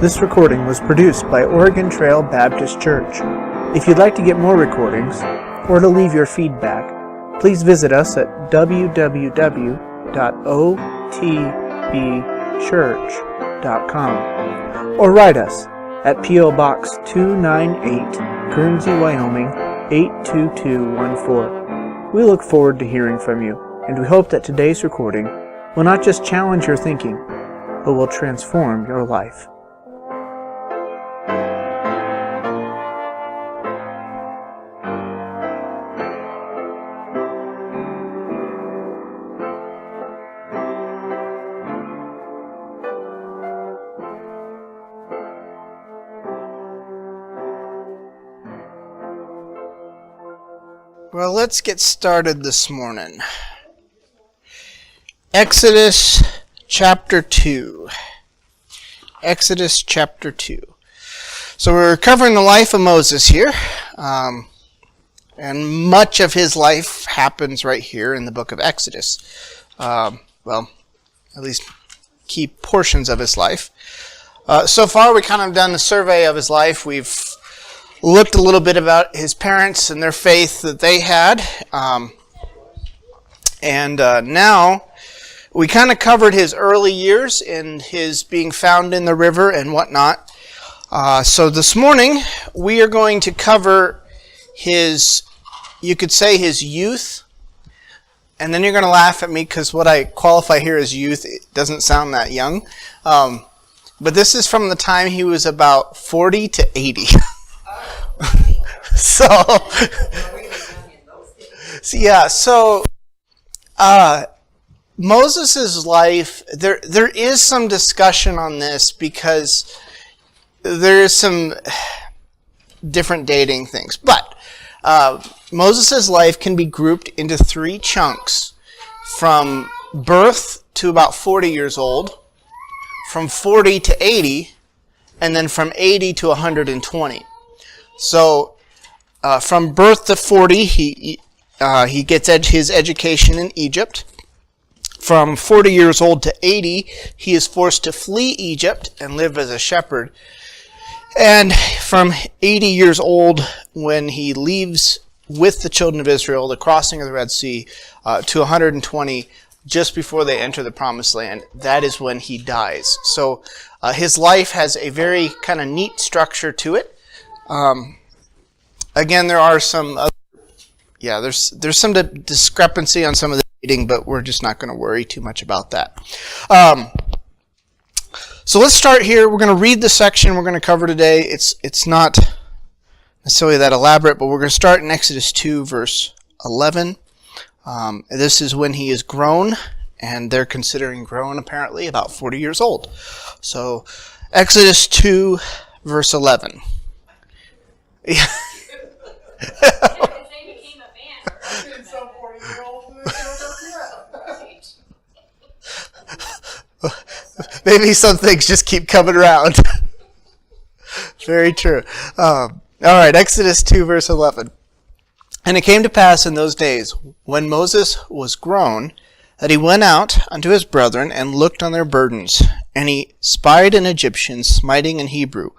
This recording was produced by Oregon Trail Baptist Church. If you'd like to get more recordings, or to leave your feedback, please visit us at www.otbchurch.com or write us at P.O. Box 298, Guernsey, Wyoming 82214. We look forward to hearing from you, and we hope that today's recording will not just challenge your thinking, but will transform your life. Well, let's get started this morning. Exodus chapter 2. Exodus chapter 2. So we're covering the life of Moses here. And much of his life happens right here in the book of Exodus. Well, at least key portions of his life. So far, we kind of done the survey of his life. We've looked a little bit about his parents and their faith that they had. Now we kind of covered his early years and his being found in the river and whatnot. So this morning we are going to cover his, you could say his youth. And then you're going to laugh at me because what I qualify here as youth, it doesn't sound that young. But this is from the time he was about 40 to 80. Moses' life, there is some discussion on this because there is some different dating things. But Moses' life can be grouped into three chunks: from birth to about 40 years old, from 40 to 80, and then from 80 to 120. So, from birth to 40, he gets his education in Egypt. From 40 years old to 80, he is forced to flee Egypt and live as a shepherd. And from 80 years old, when he leaves with the children of Israel, the crossing of the Red Sea, to 120, just before they enter the Promised Land, that is when he dies. So, his life has a very kind of neat structure to it. Again, there are some there's some discrepancy on some of the dating, but we're just not going to worry too much about that. So let's start here. We're going to read the section we're going to cover today. It's not necessarily that elaborate, but we're going to start in Exodus 2, verse 11. This is when he is grown, and they're considering grown apparently about 40 years old. So Exodus 2, verse 11. Yeah. Maybe some things just keep coming around. Very true. All right, Exodus 2, verse 11. And it came to pass in those days, when Moses was grown, that he went out unto his brethren and looked on their burdens. And he spied an Egyptian smiting an Hebrew,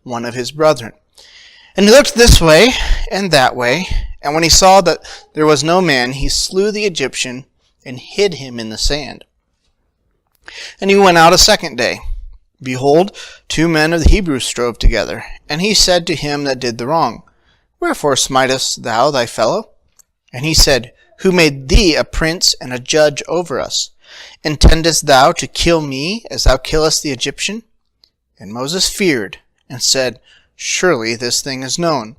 one of his brethren. And he looked this way and that way, and when he saw that there was no man, he slew the Egyptian and hid him in the sand. And he went out a second day. Behold, two men of the Hebrews strove together. And he said to him that did the wrong, Wherefore smitest thou thy fellow? And he said, Who made thee a prince and a judge over us? Intendest thou to kill me as thou killest the Egyptian? And Moses feared, and said, Surely this thing is known.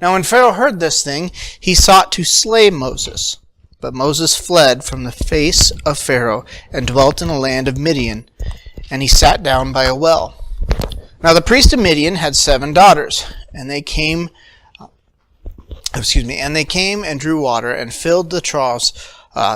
Now when Pharaoh heard this thing, he sought to slay Moses. But Moses fled from the face of Pharaoh, and dwelt in the land of Midian, and he sat down by a well. Now the priest of Midian had 7 daughters, and they came and drew water, and filled the troughs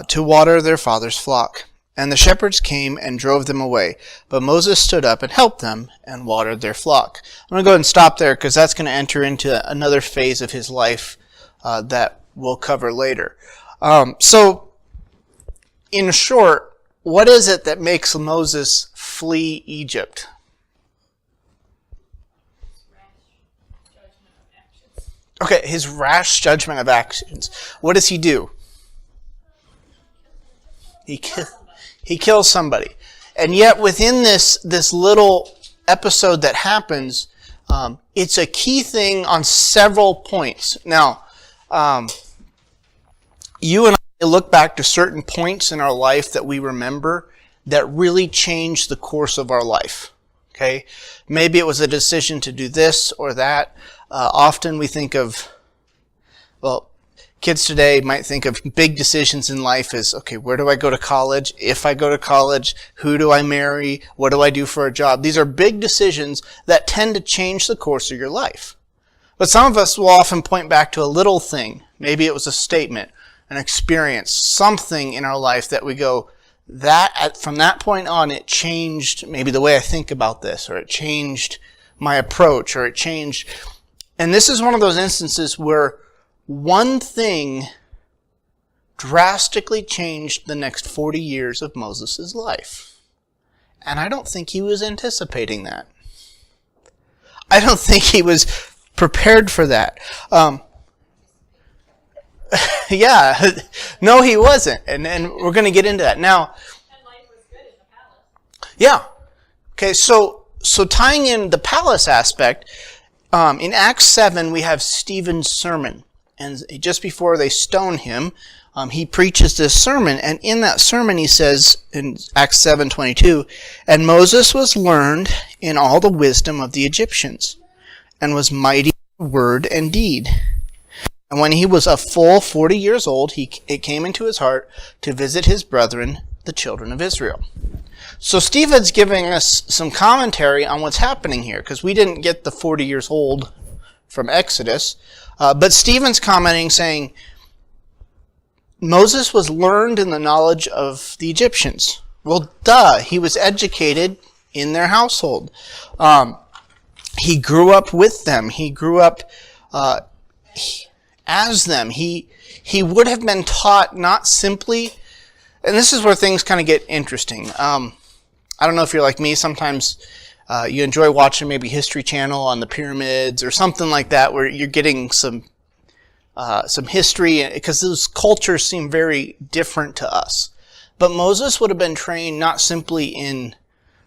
to water their father's flock. And the shepherds came and drove them away. But Moses stood up and helped them and watered their flock. I'm going to go ahead and stop there because that's going to enter into another phase of his life that we'll cover later. So, in short, what is it that makes Moses flee Egypt? Okay, his rash judgment of actions. What does he do? He kills somebody. And yet within this little episode that happens, it's a key thing on several points. Now, you and I look back to certain points in our life that we remember that really changed the course of our life. Okay? Maybe it was a decision to do this or that. Often we think of, well, kids today might think of big decisions in life as, okay, where do I go to college? If I go to college, who do I marry? What do I do for a job? These are big decisions that tend to change the course of your life. But some of us will often point back to a little thing. Maybe it was a statement, an experience, something in our life that we go, from that point on, it changed maybe the way I think about this, or it changed my approach, or it changed. And this is one of those instances where one thing drastically changed the next 40 years of Moses' life. And I don't think he was anticipating that. I don't think he was prepared for that. Yeah, no, he wasn't. And we're going to get into that. Now, and life was good in the palace. Yeah. Okay, so tying in the palace aspect, in Acts 7, we have Stephen's sermon. And just before they stone him, he preaches this sermon. And in that sermon, he says in Acts 7:22, "And Moses was learned in all the wisdom of the Egyptians, and was mighty in word and deed. And when he was a full 40 years old, it came into his heart to visit his brethren, the children of Israel." So Stephen's giving us some commentary on what's happening here, because we didn't get the 40 years old from Exodus. But Stephen's commenting, saying, Moses was learned in the knowledge of the Egyptians. Well, duh, he was educated in their household. He grew up with them. He grew up as them. He would have been taught not simply, and this is where things kind of get interesting. I don't know if you're like me. Sometimes you enjoy watching maybe History Channel on the pyramids or something like that, where you're getting some history, because those cultures seem very different to us. But Moses would have been trained not simply in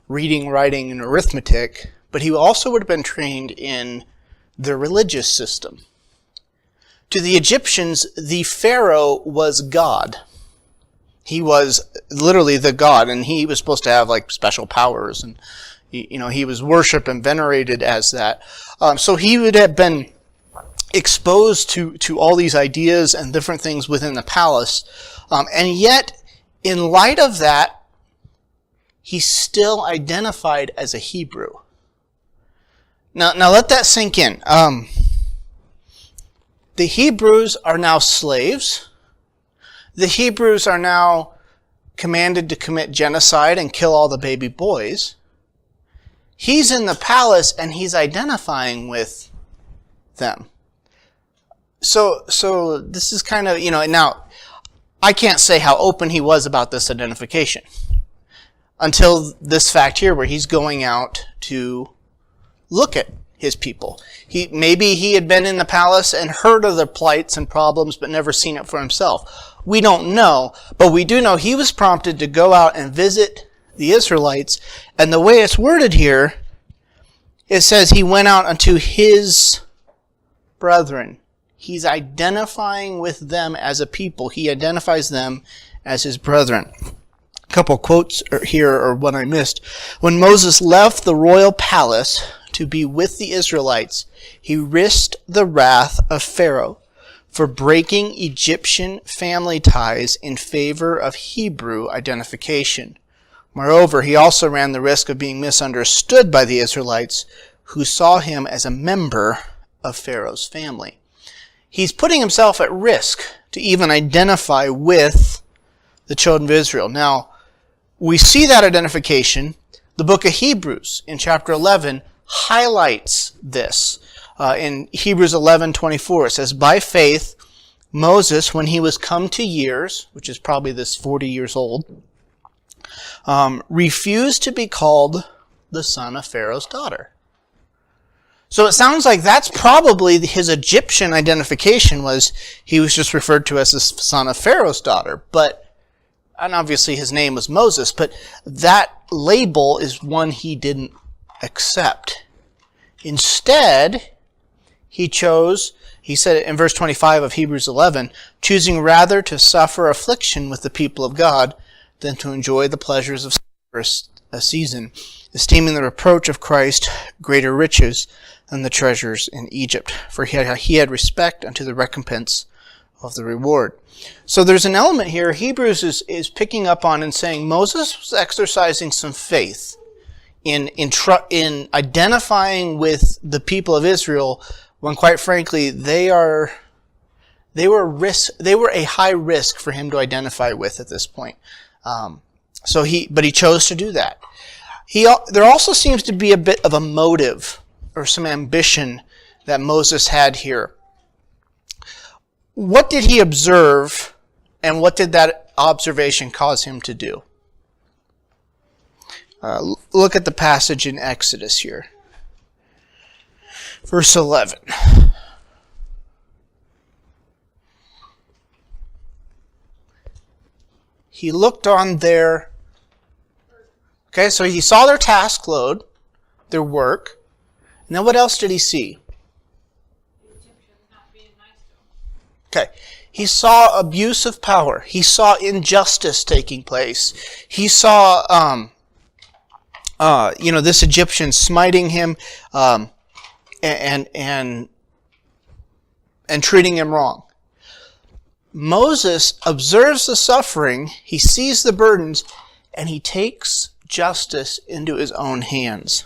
reading, writing, and arithmetic, but he also would have been trained in their religious system. To the Egyptians, the Pharaoh was God. He was literally the god, and he was supposed to have like special powers, and he was worshipped and venerated as that. So he would have been exposed to all these ideas and different things within the palace. And yet, in light of that, he's still identified as a Hebrew. Now let that sink in. The Hebrews are now slaves. The Hebrews are now commanded to commit genocide and kill all the baby boys. He's in the palace and he's identifying with them. So this is kind of, now I can't say how open he was about this identification until this fact here where he's going out to look at his people. Maybe he had been in the palace and heard of their plights and problems but never seen it for himself. We don't know, but we do know he was prompted to go out and visit the Israelites, and the way it's worded here, it says he went out unto his brethren. He's identifying with them as a people. He identifies them as his brethren. A couple quotes here are what I missed. When Moses left the royal palace to be with the Israelites, he risked the wrath of Pharaoh for breaking Egyptian family ties in favor of Hebrew identification. Moreover, he also ran the risk of being misunderstood by the Israelites, who saw him as a member of Pharaoh's family. He's putting himself at risk to even identify with the children of Israel. Now, we see that identification. The book of Hebrews in chapter 11 highlights this. In Hebrews 11:24, it says, "By faith, Moses, when he was come to years," which is probably this 40 years old, refused to be called the son of Pharaoh's daughter. So it sounds like that's probably his Egyptian identification, was he was just referred to as the son of Pharaoh's daughter. And obviously his name was Moses, but that label is one he didn't accept. Instead, he said it in verse 25 of Hebrews 11, choosing rather to suffer affliction with the people of God than to enjoy the pleasures of a season, esteeming the reproach of Christ greater riches than the treasures in Egypt, for he had respect unto the recompense of the reward. So there's an element here Hebrews is picking up on and saying Moses was exercising some faith in identifying with the people of Israel when, quite frankly, they were a high risk for him to identify with at this point. But he chose to do that. There also seems to be a bit of a motive or some ambition that Moses had here. What did he observe, and what did that observation cause him to do? Look at the passage in Exodus here. Verse 11. He looked on their... Okay, so he saw their task load, their work. And then what else did he see? Okay. He saw abuse of power. He saw injustice taking place. He saw, this Egyptian smiting him, and treating him wrong. Moses observes the suffering, he sees the burdens, and he takes justice into his own hands.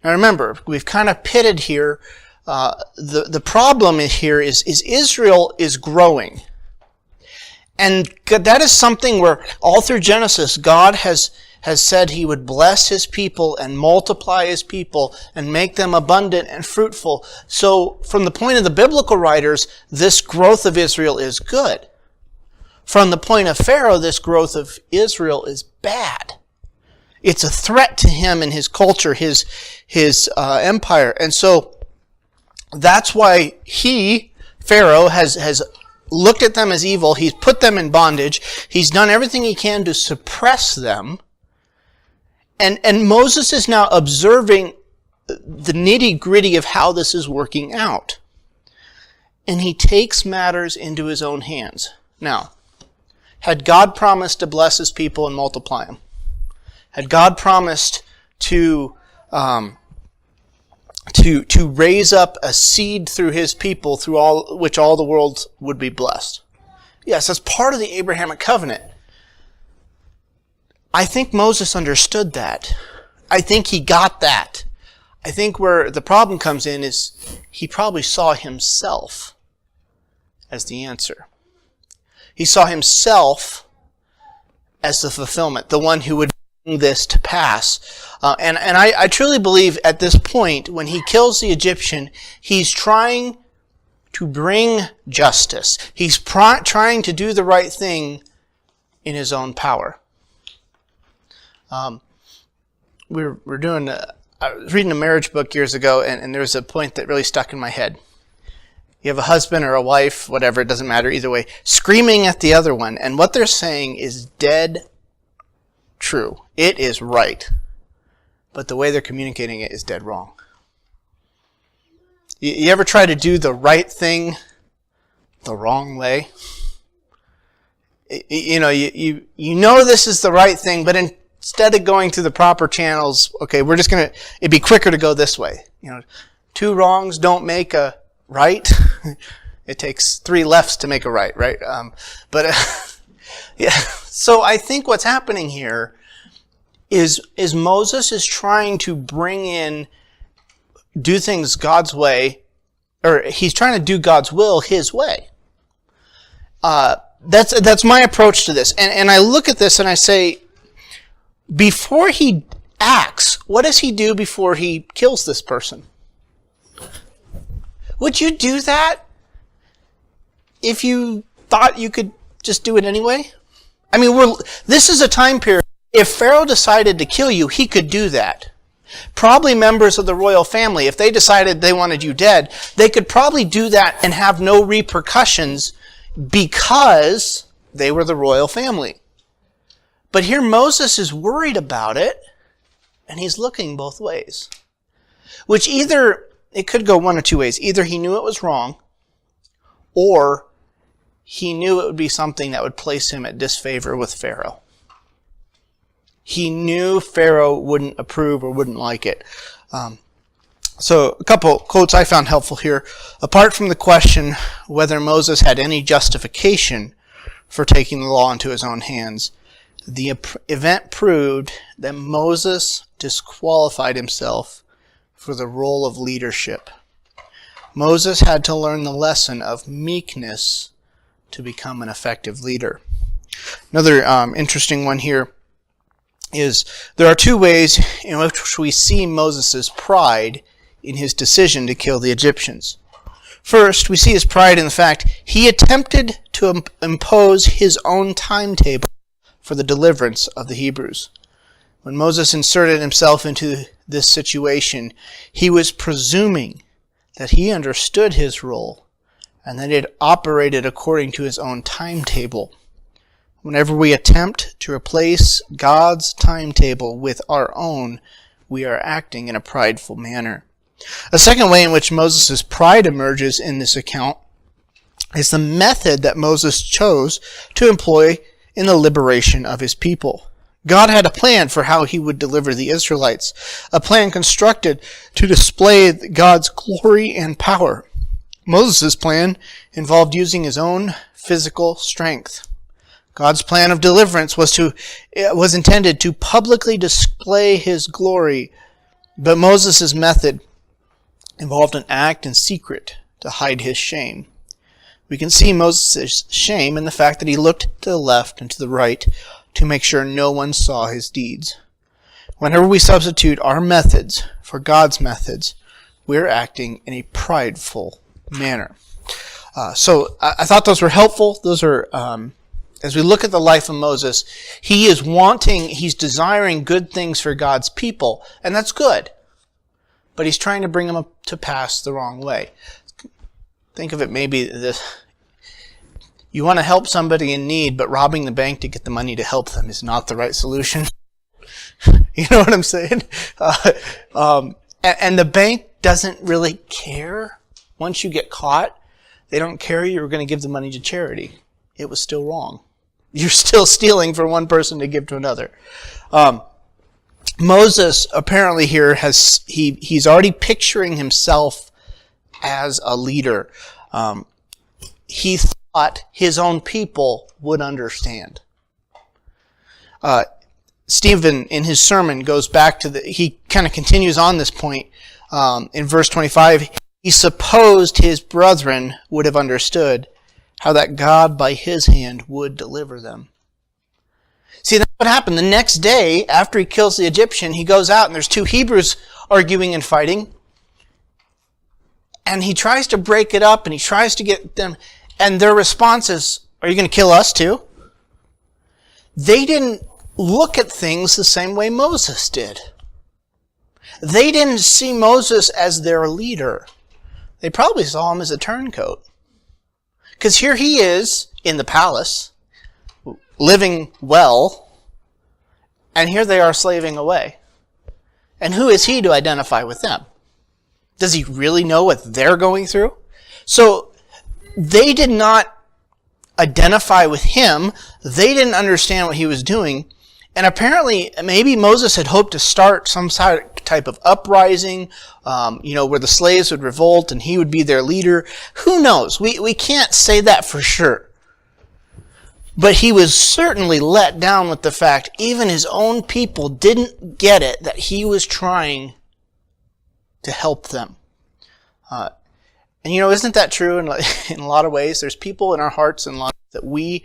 Now remember, we've kind of pitted here. The problem here is Israel is growing. And that is something where all through Genesis, God has said he would bless his people and multiply his people and make them abundant and fruitful. So from the point of the biblical writers, this growth of Israel is good. From the point of Pharaoh, this growth of Israel is bad. It's a threat to him and his culture, his empire. And so that's why Pharaoh, has looked at them as evil. He's put them in bondage. He's done everything he can to suppress them. And Moses is now observing the nitty-gritty of how this is working out. And he takes matters into his own hands. Now, had God promised to bless his people and multiply them? Had God promised to raise up a seed through his people through which all the world would be blessed? Yes, that's part of the Abrahamic covenant. I think Moses understood that. I think he got that. I think where the problem comes in is he probably saw himself as the answer. He saw himself as the fulfillment, the one who would bring this to pass. And I truly believe at this point, when he kills the Egyptian, he's trying to bring justice. He's trying to do the right thing in his own power. We're doing. I was reading a marriage book years ago, and there was a point that really stuck in my head. You have a husband or a wife, whatever, it doesn't matter, either way, screaming at the other one, and what they're saying is dead true. It is right. But the way they're communicating it is dead wrong. You ever try to do the right thing the wrong way? You know this is the right thing, but instead of going through the proper channels, okay, it'd be quicker to go this way. Two wrongs don't make a right. It takes three lefts to make a right? Yeah. So I think what's happening here is Moses is trying to do things God's way, or he's trying to do God's will his way. That's my approach to this. And I look at this and I say, before he acts, what does he do before he kills this person? Would you do that if you thought you could just do it anyway? I mean, this is a time period. If Pharaoh decided to kill you, he could do that. Probably members of the royal family. If they decided they wanted you dead, they could probably do that and have no repercussions because they were the royal family. But here Moses is worried about it, and he's looking both ways. Which either, it could go one of two ways. Either he knew it was wrong, or he knew it would be something that would place him at disfavor with Pharaoh. He knew Pharaoh wouldn't approve or wouldn't like it. So a couple quotes I found helpful here. Apart from the question whether Moses had any justification for taking the law into his own hands, the event proved that Moses disqualified himself for the role of leadership. Moses had to learn the lesson of meekness to become an effective leader. Another interesting one here is there are two ways in which we see Moses' pride in his decision to kill the Egyptians. First, we see his pride in the fact he attempted to impose his own timetable for the deliverance of the Hebrews. When Moses inserted himself into this situation, he was presuming that he understood his role and that it operated according to his own timetable. Whenever we attempt to replace God's timetable with our own, we are acting in a prideful manner. A second way in which Moses' pride emerges in this account is the method that Moses chose to employ in the liberation of his people. God had a plan for how he would deliver the Israelites, a plan constructed to display God's glory and power. Moses' plan involved using his own physical strength. God's plan of deliverance was intended to publicly display his glory, but Moses' method involved an act in secret to hide his shame. We can see Moses' shame in the fact that he looked to the left and to the right to make sure no one saw his deeds. Whenever we substitute our methods for God's methods, we're acting in a prideful manner. So I thought those were helpful. Those are, as we look at the life of Moses, he's desiring good things for God's people, and that's good. But he's trying to bring them up to pass the wrong way. Think of it maybe this. You want to help somebody in need, but robbing the bank to get the money to help them is not the right solution. You know what I'm saying? And the bank doesn't really care. Once you get caught, they don't care you were going to give the money to charity. It was still wrong. You're still stealing from one person to give to another. Moses apparently here he's already picturing himself as a leader. He thought his own people would understand. Stephen, in his sermon, goes back to he kind of continues on this point. In verse 25, he supposed his brethren would have understood how that God by his hand would deliver them. See, that's what happened. The next day, after he kills the Egyptian, he goes out and there's two Hebrews arguing and fighting. And he tries to break it up and he tries to get them, and their response is, are you going to kill us too? They didn't look at things the same way Moses did. They didn't see Moses as their leader. They probably saw him as a turncoat. Because here he is in the palace, living well, and here they are slaving away. And who is he to identify with them? Does he really know what they're going through? So they did not identify with him. They didn't understand what he was doing. And apparently, maybe Moses had hoped to start some type of uprising, where the slaves would revolt and he would be their leader. Who knows? We can't say that for sure. But he was certainly let down with the fact even his own people didn't get it that he was trying to help them. And isn't that true in a lot of ways? There's people in our hearts and lives that we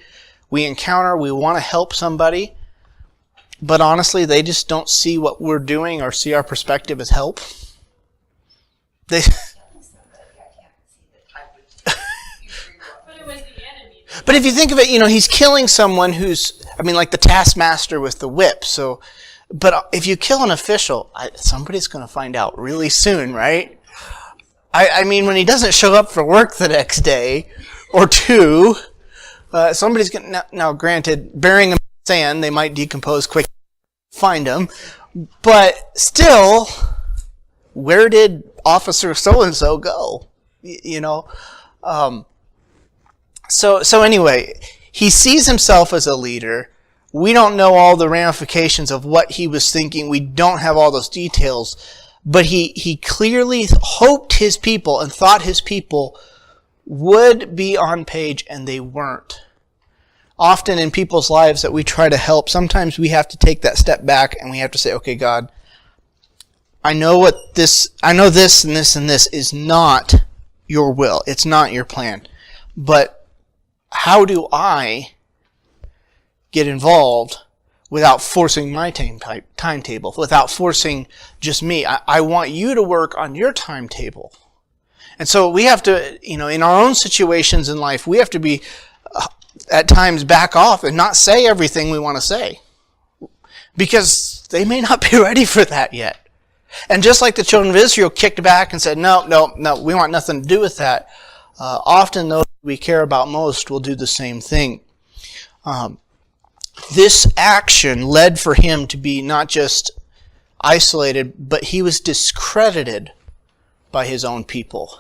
encounter, we want to help somebody, but honestly, they just don't see what we're doing or see our perspective as help. But it was the enemy. But if you think of it, he's killing someone who's, like the taskmaster with the whip. So But if you kill an official, somebody's going to find out really soon, right? I mean, when he doesn't show up for work the next day or two, somebody's going to... Now, granted, burying them in sand, they might decompose quick, find them. But still, where did Officer so-and-so go? So anyway, he sees himself as a leader. We don't know all the ramifications of what he was thinking. We don't have all those details. But he clearly hoped his people and thought his people would be on page, and they weren't. Often in people's lives that we try to help, sometimes we have to take that step back and we have to say, okay, God, I know this and this and this is not your will. It's not your plan. But how do I get involved without forcing my timetable, without forcing just me? I want you to work on your timetable. And so we have to, in our own situations in life, we have to be, at times, back off and not say everything we want to say. Because they may not be ready for that yet. And just like the children of Israel kicked back and said, no, we want nothing to do with that. Often those we care about most will do the same thing. This action led for him to be not just isolated, but he was discredited by his own people.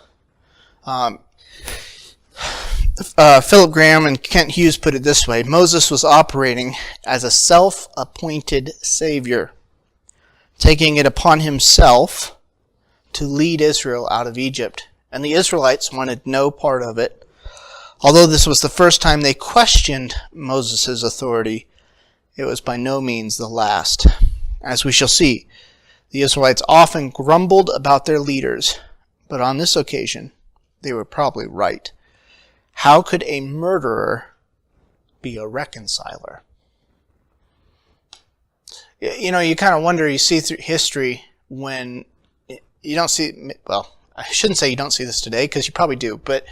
Philip Graham and Kent Hughes put it this way: Moses was operating as a self-appointed savior, taking it upon himself to lead Israel out of Egypt. And the Israelites wanted no part of it. Although this was the first time they questioned Moses' authority, it was by no means the last. As we shall see, the Israelites often grumbled about their leaders, but on this occasion, they were probably right. How could a murderer be a reconciler? You kind of wonder, you see through history when you don't see, well, I shouldn't say you don't see this today, because you probably do, but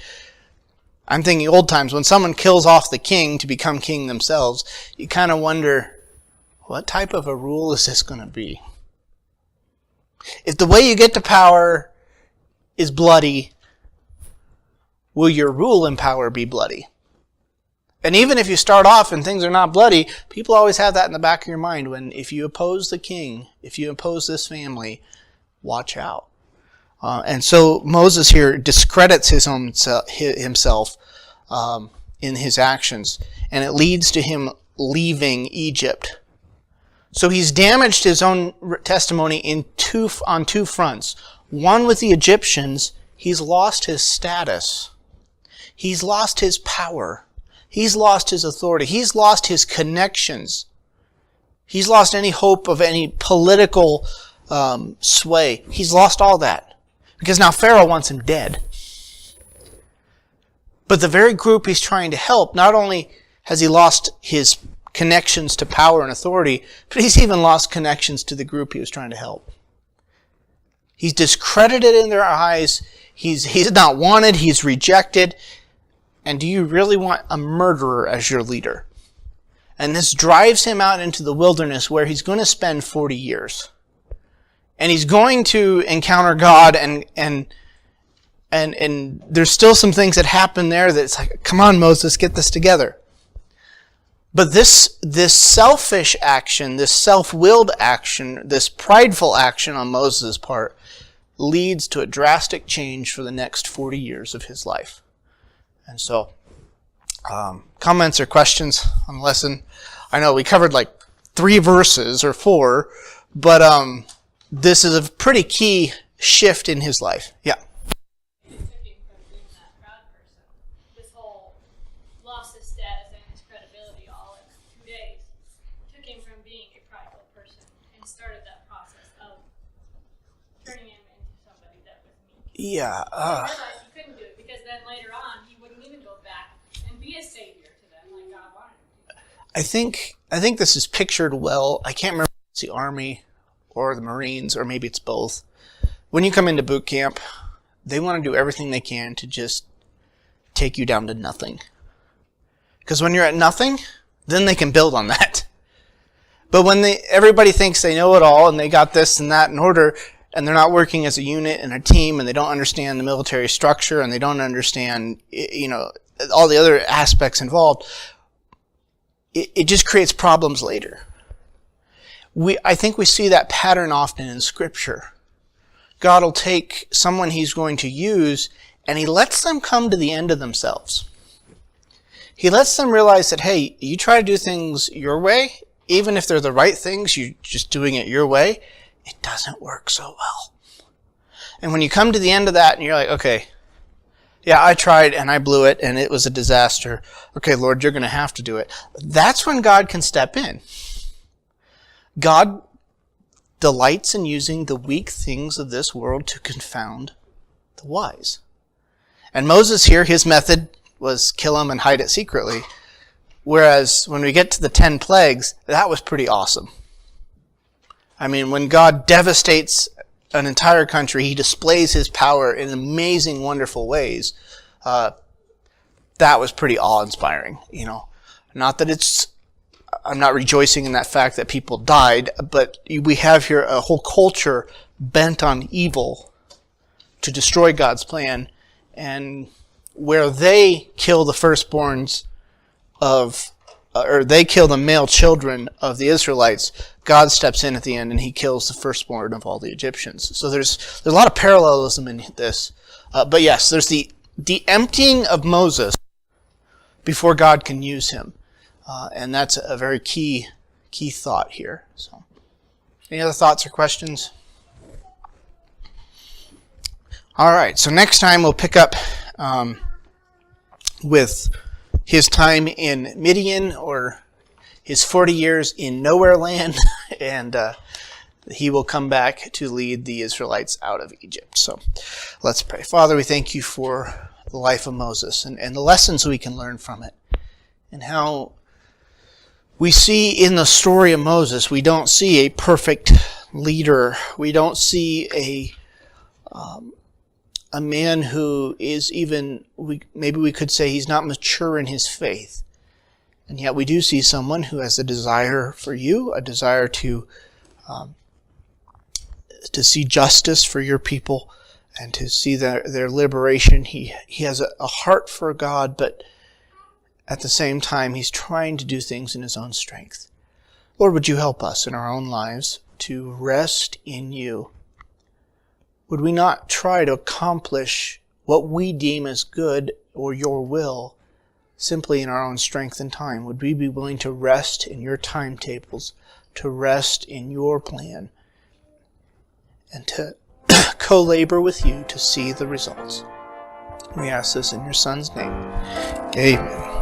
I'm thinking old times, when someone kills off the king to become king themselves, you kind of wonder, what type of a rule is this going to be? If the way you get to power is bloody, will your rule and power be bloody? And even if you start off and things are not bloody, people always have that in the back of your mind if you oppose the king, if you oppose this family, watch out. And so Moses here discredits himself in his actions, and it leads to him leaving Egypt. So he's damaged his own testimony on two fronts. One, with the Egyptians, he's lost his status. He's lost his power. He's lost his authority. He's lost his connections. He's lost any hope of any political sway. He's lost all that. Because now Pharaoh wants him dead. But the very group he's trying to help, not only has he lost his connections to power and authority, but he's even lost connections to the group he was trying to help. He's discredited in their eyes. He's not wanted. He's rejected. And do you really want a murderer as your leader? And this drives him out into the wilderness, where he's going to spend 40 years. And he's going to encounter God, and there's still some things that happen there that's like, come on, Moses, get this together. But this selfish action, this self-willed action, this prideful action on Moses' part leads to a drastic change for the next 40 years of his life. And so, comments or questions on the lesson? I know we covered like 3 verses or 4, but this is a pretty key shift in his life. Yeah. It took him from being that proud person. This whole lost his status and his credibility all in 2 days. Took him from being a prideful person and started that process of turning him into somebody that was meek. Yeah. He realized he couldn't do it, because then later on he wouldn't even go back and be a savior to them like God wanted him to. I think this is pictured well. I can't remember if it's the Army or the Marines, or maybe it's both. When you come into boot camp, they want to do everything they can to just take you down to nothing. Because when you're at nothing, then they can build on that. But when everybody thinks they know it all and they got this and that in order, and they're not working as a unit and a team, and they don't understand the military structure, and they don't understand, all the other aspects involved, it just creates problems later. I think we see that pattern often in Scripture. God will take someone he's going to use, and he lets them come to the end of themselves. He lets them realize that, hey, you try to do things your way, even if they're the right things, you're just doing it your way, it doesn't work so well. And when you come to the end of that and you're like, okay, yeah, I tried and I blew it and it was a disaster. Okay, Lord, you're going to have to do it. That's when God can step in. God delights in using the weak things of this world to confound the wise. And Moses here, his method was kill them and hide it secretly. Whereas when we get to the 10 plagues, that was pretty awesome. I mean, when God devastates an entire country, he displays his power in amazing, wonderful ways. That was pretty awe-inspiring, Not that I'm not rejoicing in that fact that people died, but we have here a whole culture bent on evil to destroy God's plan, where they kill the firstborns or they kill the male children of the Israelites, God steps in at the end and he kills the firstborn of all the Egyptians. So there's a lot of parallelism in this. But yes, there's the emptying of Moses before God can use him. And that's a very key thought here. So, any other thoughts or questions? All right, so next time we'll pick up with his time in Midian, or his 40 years in nowhere land, and he will come back to lead the Israelites out of Egypt. So let's pray. Father, we thank you for the life of Moses and the lessons we can learn from it, and how we see in the story of Moses, we don't see a perfect leader. We don't see a man who is maybe we could say he's not mature in his faith. And yet we do see someone who has a desire for you, a desire to see justice for your people and to see their liberation. He has a heart for God, but at the same time, he's trying to do things in his own strength. Lord, would you help us in our own lives to rest in you? Would we not try to accomplish what we deem as good or your will simply in our own strength and time? Would we be willing to rest in your timetables, to rest in your plan, and to co-labor with you to see the results? We ask this in your Son's name. Amen.